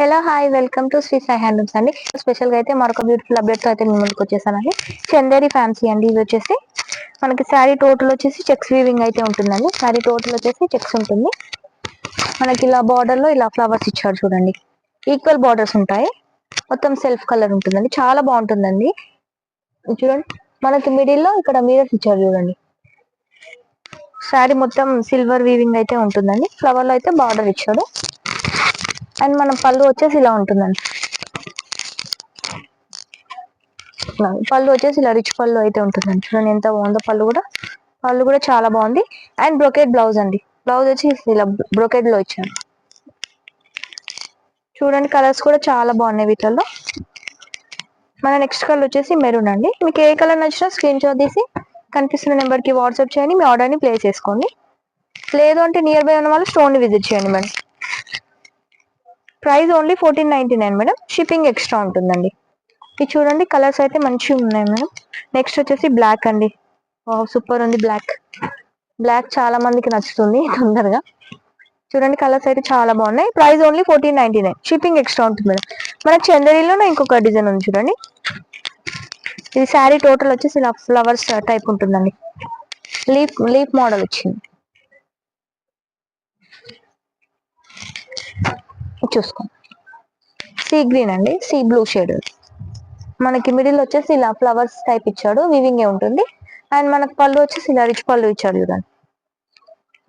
Hello hi welcome to Sri Sai Handlooms అండి. Special గా అయితే మరొక బ్యూటిఫుల్ అప్డేట్ తో అయితే మీ ముందుకు వచ్చేసానండి. చందేరి ఫ్యాన్సీ అండి. ఇది వచ్చేసి మనకి శారీ టోటల్ వచ్చేసి చెక్స్ వీవింగ్ అయితే ఉంటుందండి. శారీ టోటల్ వచ్చేసి చెక్స్ ఉంటుంది. మనకి ఇలా బార్డర్ లో ఇలా ఫ్లవర్స్ ఇచ్చారు చూడండి. ఈక్వల్ బార్డర్స్ ఉంటాయి. మొత్తం సెల్ఫ్ కలర్ ఉంటుందండి. చాలా బాగుంటుందండి. చూడండి మనకి మిడిల్ లో ఇక్కడ మిరర్స్ ఇచ్చారు చూడండి. శారీ మొత్తం సిల్వర్ వీవింగ్ అయితే ఉంటుందండి. ఫ్లవర్ లో అయితే బార్డర్ ఇచ్చాడు. అండ్ మన పళ్ళు వచ్చేసి ఇలా ఉంటుందండి. పళ్ళు వచ్చేసి ఇలా రిచ్ పళ్ళు అయితే ఉంటుందండి. చూడండి ఎంత బాగుందో పళ్ళు కూడా చాలా బాగుంది. అండ్ బ్రొకెట్ బ్లౌజ్ అండి. బ్లౌజ్ వచ్చి ఇలా బ్రొకెట్ లో ఇచ్చాను. చూడండి కలర్స్ కూడా చాలా బాగున్నాయి వీటిల్లో. మన నెక్స్ట్ కలర్ వచ్చేసి మెరూన్ అండి. మీకు ఏ కలర్ నచ్చినా స్క్రీన్ షాట్ తీసి కనిపిస్తున్న నెంబర్ కి వాట్సాప్ చేయండి. మీ ఆర్డర్ ని ప్లేస్ చేసుకోండి. లేదు అంటే నియర్ బై ఉన్న వాళ్ళు స్టోర్ ని విజిట్ చేయండి madam. Price only 1499 madam. Shipping extra ఉంటుందండి. ఇది చూడండి కలర్స్ అయితే మంచిగా ఉన్నాయి మేడం. నెక్స్ట్ వచ్చేసి బ్లాక్ అండి. సూపర్ ఉంది బ్లాక్ చాలా మందికి నచ్చుతుంది తొందరగా. చూడండి కలర్స్ అయితే చాలా బాగున్నాయి. Price only 1499. షిప్పింగ్ ఎక్స్ట్రా ఉంటుంది మేడం. మనకి చందేరిలోనే ఇంకొక డిజైన్ ఉంది చూడండి. ఇది శారీ టోటల్ వచ్చేసి ఇలా ఫ్లవర్స్ టైప్ ఉంటుందండి. లీఫ్ మోడల్ వచ్చింది. చూసుకోండి సీ గ్రీన్ అండి. Sea blue shade. మనకి మిడిల్ వచ్చేసి ఇలా ఫ్లవర్స్ టైప్ ఇచ్చాడు. వీవింగ్ ఏ ఉంటుంది. అండ్ మనకు పళ్ళు వచ్చేసి ఇలా రిచ్ పళ్ళు ఇచ్చాడు చూడండి.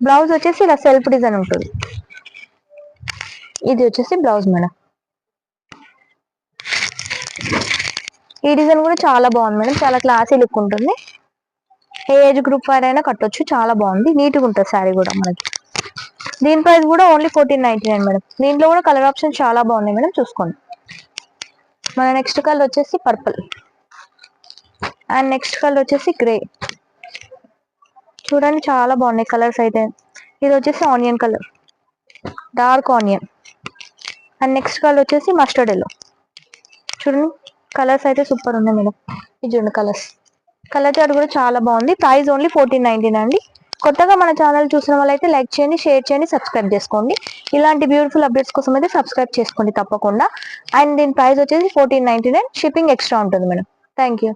బ్లౌజ్ వచ్చేసి ఇలా సెల్ఫ్ డిజైన్ ఉంటుంది. ఇది వచ్చేసి బ్లౌజ్ మేడం. ఈ డిజైన్ కూడా చాలా బాగుంది మేడం. చాలా క్లాసీ లుక్ ఉంటుంది. ఏ ఏజ్ గ్రూప్ వారైనా కట్టొచ్చు. చాలా బాగుంది. నీట్గా ఉంటుంది శారీ కూడా మనకి. దీని ప్రైస్ కూడా ఓన్లీ 1499 మేడం. దీంట్లో కూడా కలర్ ఆప్షన్ చాలా బాగున్నాయి మేడం. చూసుకోండి. మన నెక్స్ట్ కలర్ వచ్చేసి పర్పుల్. అండ్ నెక్స్ట్ కలర్ వచ్చేసి గ్రే. చూడండి చాలా బాగున్నాయి కలర్స్ అయితే. ఇది వచ్చేసి onion colour, dark onion. And next colour వచ్చేసి మస్టర్డ్ ఎల్లో. చూడండి కలర్స్ అయితే సూపర్ ఉన్నాయి మేడం. ఇది చూడండి కలర్ చార్ట్ కూడా చాలా బాగుంది. ప్రైస్ ఓన్లీ 1499 అండి. కొత్తగా మన ఛానల్ చూసిన వాళ్ళైతే లైక్ చేయండి, షేర్ చేయండి, సబ్స్క్రైబ్ చేసుకోండి. ఇలాంటి బ్యూటిఫుల్ అప్డేట్స్ కోసం అయితే సబ్స్క్రైబ్ చేసుకోండి తప్పకుండా. అండ్ దీని ప్రైస్ వచ్చేసి 1499. షిప్పింగ్ ఎక్స్ట్రా ఉంటుంది మేడం. Thank you.